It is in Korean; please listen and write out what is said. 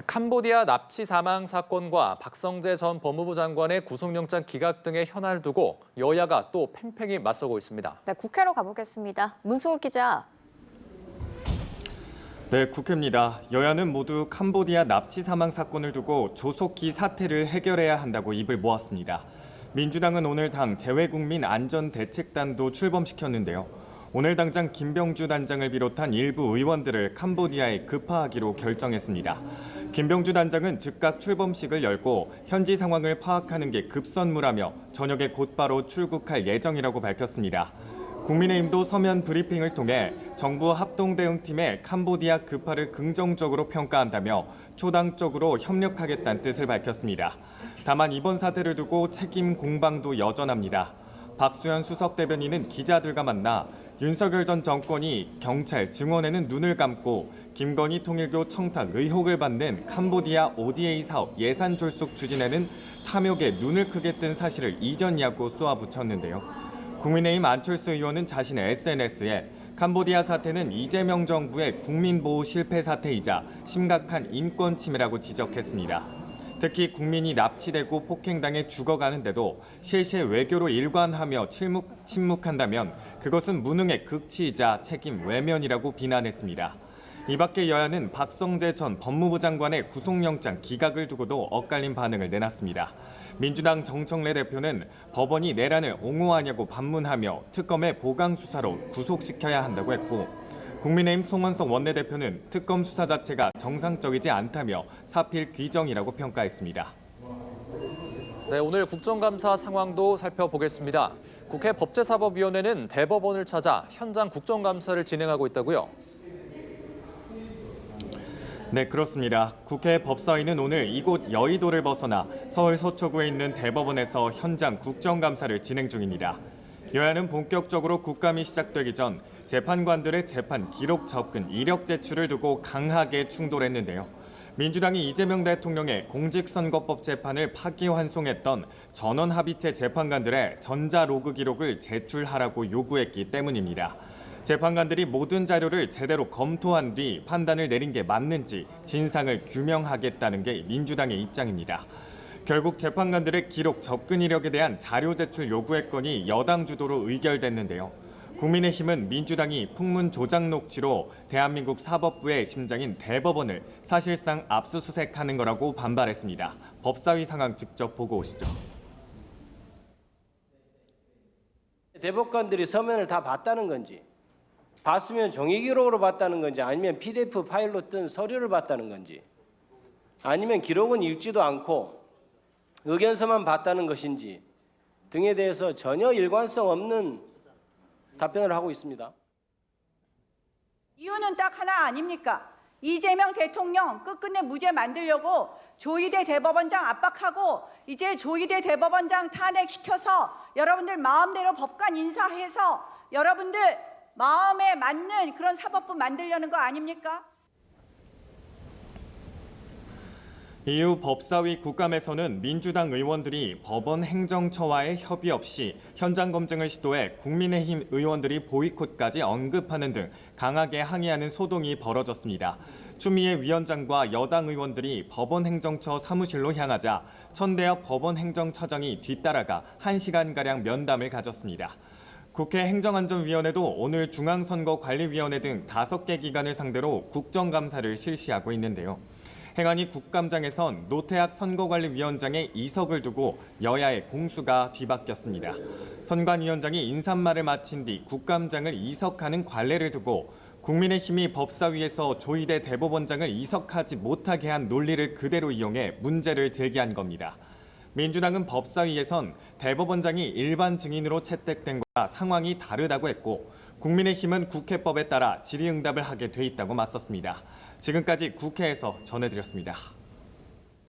캄보디아 납치 사망 사건과 박성재 전 법무부 장관의 구속영장 기각 등의 현안을 두고 여야가 또 팽팽히 맞서고 있습니다. 네, 국회로 가보겠습니다. 문수국 기자. 네, 국회입니다. 여야는 모두 캄보디아 납치 사망 사건을 두고 조속히 사태를 해결해야 한다고 입을 모았습니다. 민주당은 오늘 당 재외국민 안전대책단도 출범시켰는데요. 오늘 당장 김병주 단장을 비롯한 일부 의원들을 캄보디아에 급파하기로 결정했습니다. 김병주 단장은 즉각 출범식을 열고 현지 상황을 파악하는 게 급선무라며 저녁에 곧바로 출국할 예정이라고 밝혔습니다. 국민의힘도 서면 브리핑을 통해 정부 합동대응팀의 캄보디아 급파를 긍정적으로 평가한다며 초당적으로 협력하겠다는 뜻을 밝혔습니다. 다만 이번 사태를 두고 책임 공방도 여전합니다. 박수현 수석 대변인은 기자들과 만나 윤석열 전 정권이 경찰 증언에는 눈을 감고 김건희 통일교 청탁 의혹을 받는 캄보디아 ODA 사업 예산 졸속 추진에는 탐욕에 눈을 크게 뜬 사실을 잊었냐고 쏘아붙였는데요. 국민의힘 안철수 의원은 자신의 SNS에 캄보디아 사태는 이재명 정부의 국민보호 실패 사태이자 심각한 인권 침해라고 지적했습니다. 특히 국민이 납치되고 폭행당해 죽어가는데도 실시 외교로 일관하며 침묵한다면 그것은 무능의 극치이자 책임 외면이라고 비난했습니다. 이 밖에 여야는 박성재 전 법무부 장관의 구속영장 기각을 두고도 엇갈린 반응을 내놨습니다. 민주당 정청래 대표는 법원이 내란을 옹호하냐고 반문하며 특검의 보강 수사로 구속시켜야 한다고 했고, 국민의힘 송원석 원내대표는 특검 수사 자체가 정상적이지 않다며 사필 귀정이라고 평가했습니다. 네, 오늘 국정감사 상황도 살펴보겠습니다. 국회 법제사법위원회는 대법원을 찾아 현장 국정감사를 진행하고 있다고요? 네, 그렇습니다. 국회 법사위는 오늘 이곳 여의도를 벗어나 서울 서초구에 있는 대법원에서 현장 국정감사를 진행 중입니다. 여야는 본격적으로 국감이 시작되기 전 재판관들의 재판 기록 접근, 이력 제출을 두고 강하게 충돌했는데요. 민주당이 이재명 대통령의 공직선거법 재판을 파기환송했던 전원합의체 재판관들의 전자로그 기록을 제출하라고 요구했기 때문입니다. 재판관들이 모든 자료를 제대로 검토한 뒤 판단을 내린 게 맞는지 진상을 규명하겠다는 게 민주당의 입장입니다. 결국 재판관들의 기록 접근 이력에 대한 자료 제출 요구의 건이 여당 주도로 의결됐는데요. 국민의힘은 민주당이 풍문 조작 녹취로 대한민국 사법부의 심장인 대법원을 사실상 압수수색하는 거라고 반발했습니다. 법사위 상황 직접 보고 오시죠. 대법관들이 서면을 다 봤다는 건지, 봤으면 종이 기록으로 봤다는 건지, 아니면 PDF 파일로 뜬 서류를 봤다는 건지, 아니면 기록은 읽지도 않고 의견서만 봤다는 것인지 등에 대해서 전혀 일관성 없는 답변을 하고 있습니다. 이유는 딱 하나 아닙니까? 이재명 대통령 끝끝내 무죄 만들려고 조희대 대법원장 압박하고 이제 조희대 대법원장 탄핵시켜서 여러분들 마음대로 법관 인사해서 여러분들 마음에 맞는 그런 사법부 만들려는 거 아닙니까? 이후 법사위 국감에서는 민주당 의원들이 법원 행정처와의 협의 없이 현장 검증을 시도해 국민의힘 의원들이 보이콧까지 언급하는 등 강하게 항의하는 소동이 벌어졌습니다. 추미애 위원장과 여당 의원들이 법원 행정처 사무실로 향하자 천대엽 법원 행정처장이 뒤따라가 1시간가량 면담을 가졌습니다. 국회 행정안전위원회도 오늘 중앙선거관리위원회 등 5개 기관을 상대로 국정감사를 실시하고 있는데요. 행안위 국감장에선 노태학 선거관리위원장의 이석을 두고 여야의 공수가 뒤바뀌었습니다. 선관위원장이 인사말을 마친 뒤 국감장을 이석하는 관례를 두고 국민의힘이 법사위에서 조희대 대법원장을 이석하지 못하게 한 논리를 그대로 이용해 문제를 제기한 겁니다. 민주당은 법사위에선 대법원장이 일반 증인으로 채택된 것과 상황이 다르다고 했고, 국민의힘은 국회법에 따라 질의응답을 하게 돼 있다고 맞섰습니다. 지금까지 국회에서 전해드렸습니다.